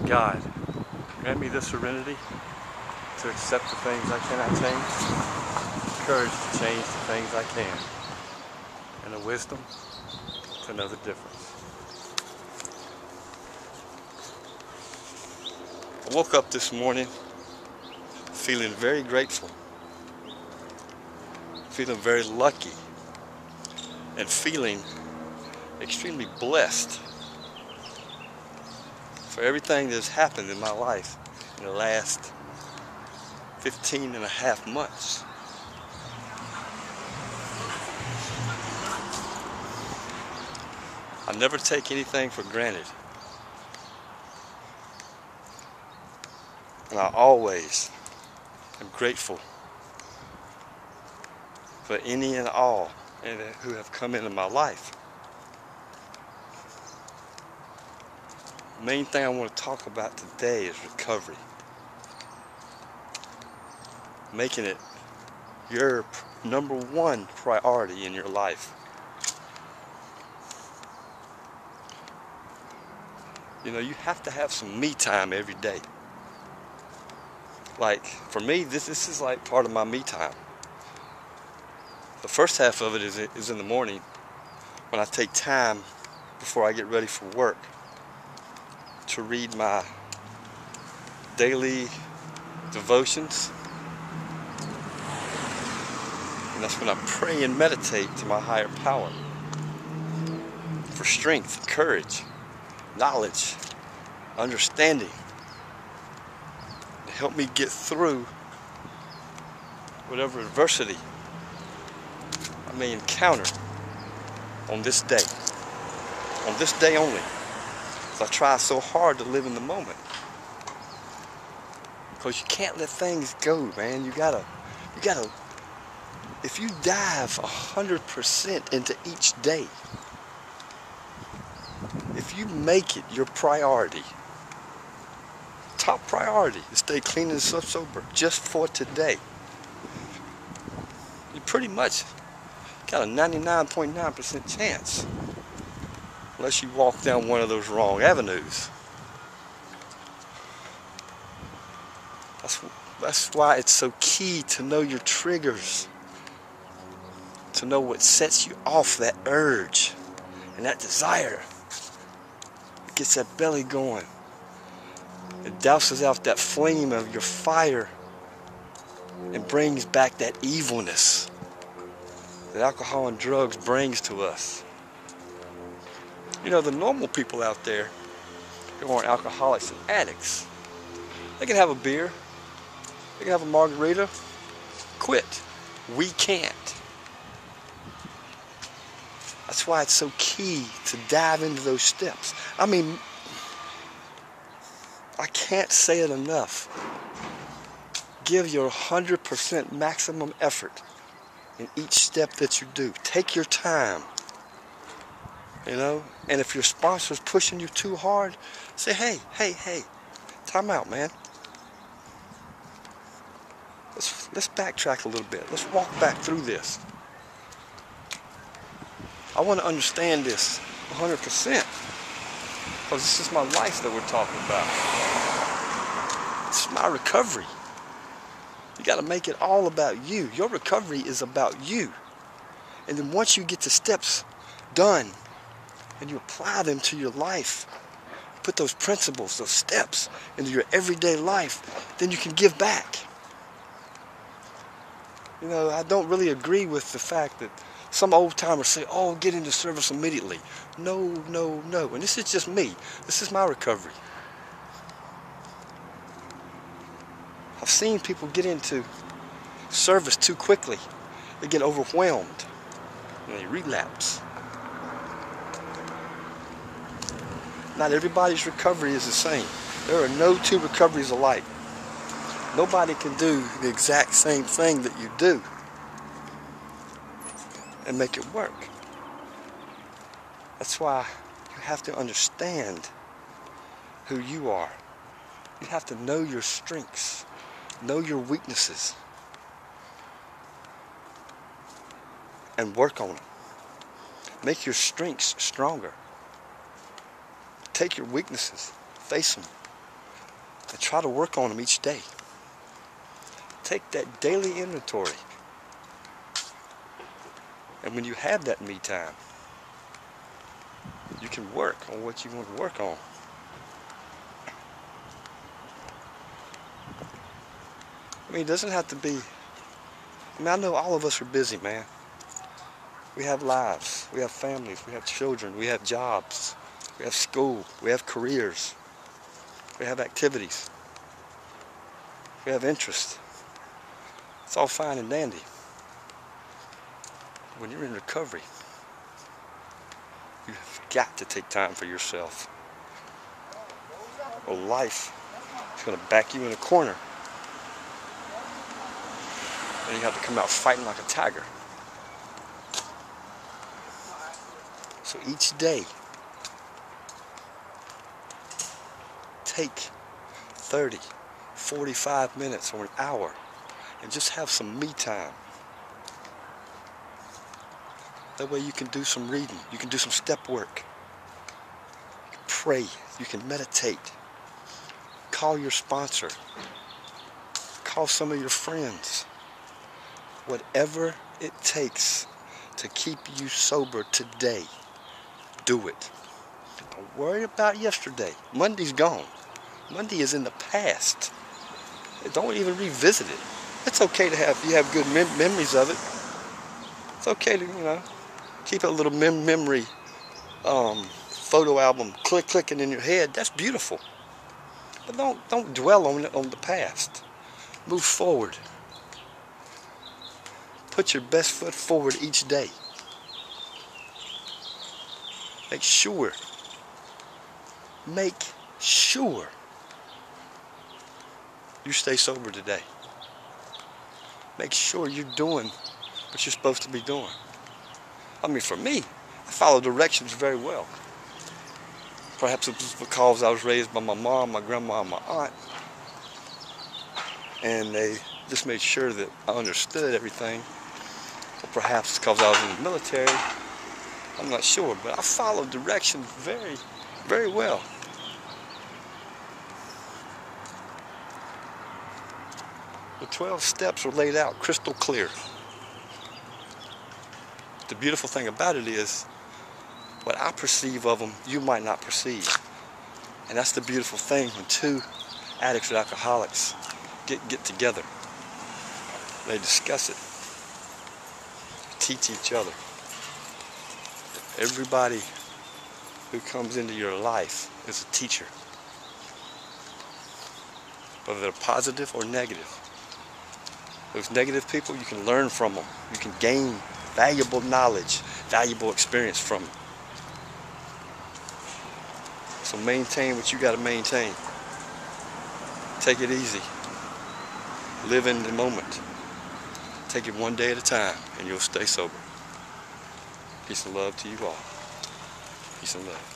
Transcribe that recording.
God, grant me the serenity to accept the things I cannot change, courage to change the things I can, and the wisdom to know the difference. I woke up this morning feeling very grateful, feeling very lucky, and feeling extremely blessed for everything that's happened in my life in the last 15 and a half months. I never take anything for granted. And I always am grateful for any and all who have come into my life. The main thing I want to talk about today is recovery. Making it your number one priority in your life. You know, you have to have some me time every day. Like, for me, this is like part of my me time. The first half of it is in the morning when I take time before I get ready for work to read my daily devotions. And that's when I pray and meditate to my higher power for strength, courage, knowledge, understanding to help me get through whatever adversity I may encounter on this day only. So I try so hard to live in the moment, because you can't let things go, man. You gotta, if you dive 100% into each day, if you make it your priority, top priority, to stay clean and sober just for today, you pretty much got a 99.9% chance, unless you walk down one of those wrong avenues. That's why it's so key to know your triggers, to know what sets you off, that urge and that desire. It gets that belly going. It douses out that flame of your fire and brings back that evilness that alcohol and drugs brings to us. You know, the normal people out there who aren't alcoholics and addicts, they can have a beer, they can have a margarita, quit. We can't. That's why it's so key to dive into those steps. I mean, I can't say it enough. Give your 100% maximum effort in each step that you do. Take your time. You know, and if your sponsor's pushing you too hard, say, hey, time out, man. Let's backtrack a little bit. Let's walk back through this. I want to understand this 100%, because this is my life that we're talking about. This is my recovery. You got to make it all about you. Your recovery is about you. And then once you get the steps done and you apply them to your life, put those principles, those steps into your everyday life, then you can give back. You know, I don't really agree with the fact that some old timers say, oh, get into service immediately. No. And this is just me. This is my recovery. I've seen people get into service too quickly. They get overwhelmed and they relapse. Not everybody's recovery is the same. There are no two recoveries alike. Nobody can do the exact same thing that you do and make it work. That's why you have to understand who you are. You have to know your strengths, know your weaknesses, and work on them. Make your strengths stronger. Take your weaknesses, face them, and try to work on them each day. Take that daily inventory. And when you have that me time, you can work on what you want to work on. I mean, it doesn't have to be, I know all of us are busy, man. We have lives, we have families, we have children, we have jobs, we have school, we have careers, we have activities, we have interests. It's all fine and dandy. When you're in recovery, you've got to take time for yourself, or life is going to back you in a corner and you have to come out fighting like a tiger. So each day, take 30, 45 minutes or an hour and just have some me time. That way you can do some reading, you can do some step work, you can pray, you can meditate, call your sponsor, call some of your friends. Whatever it takes to keep you sober today, do it. Don't worry about yesterday. Monday's gone. Monday is in the past. Don't even revisit it. It's okay to have, you have good memories of it. It's okay to, keep a little memory photo album clicking in your head. That's beautiful. But don't dwell on the past. Move forward. Put your best foot forward each day. Make sure you stay sober today. Make sure you're doing what you're supposed to be doing. I mean, for me, I follow directions very well. Perhaps it was because I was raised by my mom, my grandma, and my aunt. And they just made sure that I understood everything. Or perhaps because I was in the military. I'm not sure, but I follow directions very, very well. The 12 steps are laid out crystal clear. The beautiful thing about it is, what I perceive of them, you might not perceive. And that's the beautiful thing when two addicts or alcoholics get together. They discuss it, teach each other. Everybody who comes into your life is a teacher, whether they're positive or negative. Those negative people, you can learn from them. You can gain valuable knowledge, valuable experience from them. So maintain what you got to maintain. Take it easy. Live in the moment. Take it one day at a time and you'll stay sober. Peace and love to you all. Peace and love.